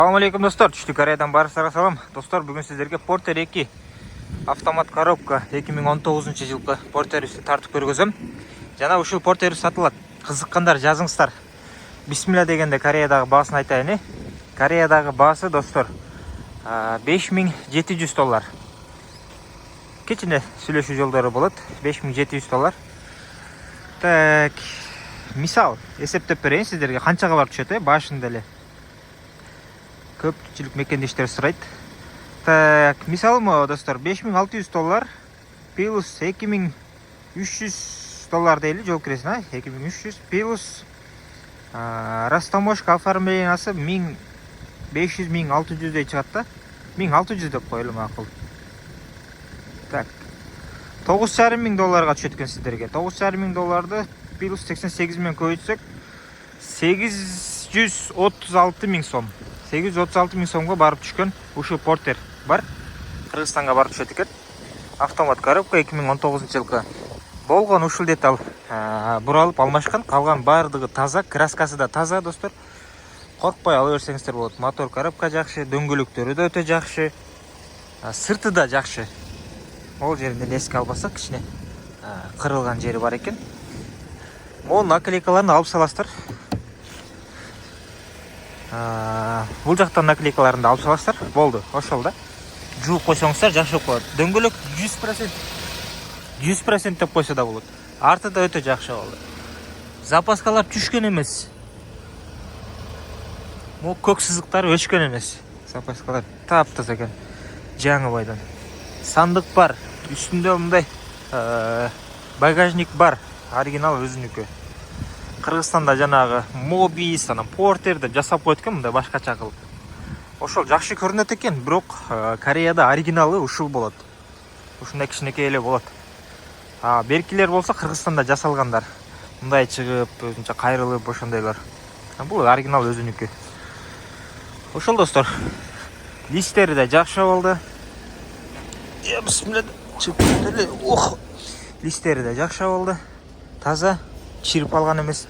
Assalamu alaikum dostlar. Түштүк Кореядан барыңыздарга салам. Достор, бүгүн сиздерге Porter 2 автомат коробка 2019 жылкы Porter'и тартып көргөзөм. Жана ушул Porter сатылат. Кызыккандар жазыңыздар. Бисмилла дегенде Кореядагы баасын айтайын. Кореядагы баасы достор $5700. Кечине сүйлөшүү жолдору болот. $5700. Так, мисал эсептеп берейин сиздерге канчага барып түшөт, башында эле. Көпчүлүк мекендештер сурайт. Так, мисалымы достор, $5600 плюс $2300 дейли, жол киресин, 2300 плюс растаможка оформлениясы 1500-1600 дей чыгат да. 1600 деп коелу макул. Так, $9500 түшөт экен сиздерге. $9500 плюс 88 менен көбөйтсөк 836 000 сом. 836 000 сомго барып түшкөн ушул Porter бар. Кыргызстанга барып түшөт экен. Автомат коробка 2019 жылкы. Болгон ушул деталь буралып алмашкан, калган бардыгы таза, краскасы да таза достор. Коркпой ала берсеңиздер болот. Мотор коробка жакшы, дөңгөлөктөрү да өтө жакшы. Сырты да жакшы. Ол жеринде леска албасак кичине кырылган жери бар экен. Могу наклейкаларын алып саласыздар. Бул жактан наклейкаларын да алып саласыздар. Болду, ошол да. Жууп койсоңуздар жакшы болот. Дөңгөлөк 100% деп койсо да болот. Арты да өтө жакшы болду. Запаскалар түшкөн эмес. Могу көк сызыктары өчкөн эмес. Запаскалар таптаза экен. Жаңы байдан. Сандык бар. Үстүндө мындай багажник бар. Оригинал өзүнүкү. Кыргызстанда жанагы Mobis, анан Porter деп жасап койот экен, мындай башкача кылып. Ошол жакшы көрүнөт экен, бирок Кореяда оригиналы ушул болот. Ушундай кичинекей эле болот. Беркилер болсо Кыргызстанда жасалгандар. Мындай чыгып, өзүнчө кайрылып ошондойлор. Бул оригинал өзүнүкү. Ошол достор. Листтери да жакшы болду. Бисмилла. Ох. Листтери да жакшы болду. Таза, чирип алган эмес.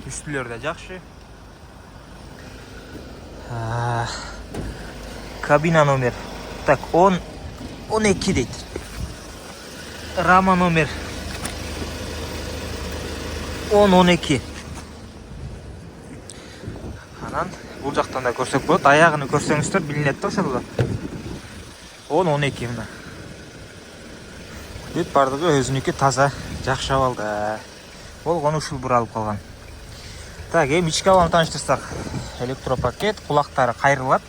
Үстүлөр да жакшы. Кабина номер. Так, 12 дейт. Рама номер 10-12. Анан бул жактан да көрсөк болот. Аягын көрсөңүздөр билинет да ошол. 10-12 мына. Бүт бардыгы өзүнүкү таза, жакшы абалда. Болгон ушул буралып калган. Так, ички абалын тааныштырсак, электропакет, кулактары кайрылат.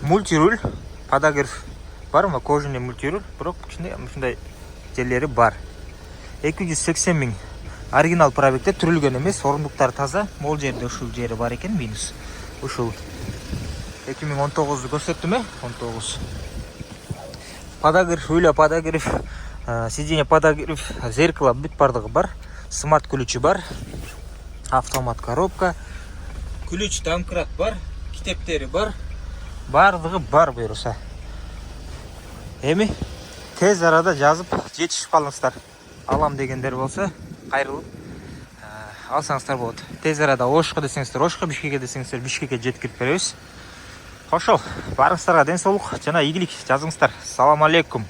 Мультируль, подогрев бармы? Кожаный мультируль, бирок кичине ушундай жерлери бар. 280 000. Оригинал пробегте түрүлгөн эмес, орундуктар таза. Могул жерде ушул жери бар экен, минус. Ушул 2019 көрсөттүм, 19. Подогрев, руль подогрев, сиденье подогрев, зеркало бүт бардыгы бар. Смарт ключи бар. Автомат коробка. Ключ домкрат бар. Китептери бар. Бардыгы бар буюрса. Эми тез арада жазып жетишип калыңыздар. Алам дегендер болсо, кайрылып алсаңыздар болот. Тез арада Ошко десеңиздер, Ошко, Бишкекке десеңиздер, Бишкекке жеткирип беребиз. Ошол, барыңыздарга ден соолук жана ийгилик жазыңыздар. Салам алейкум.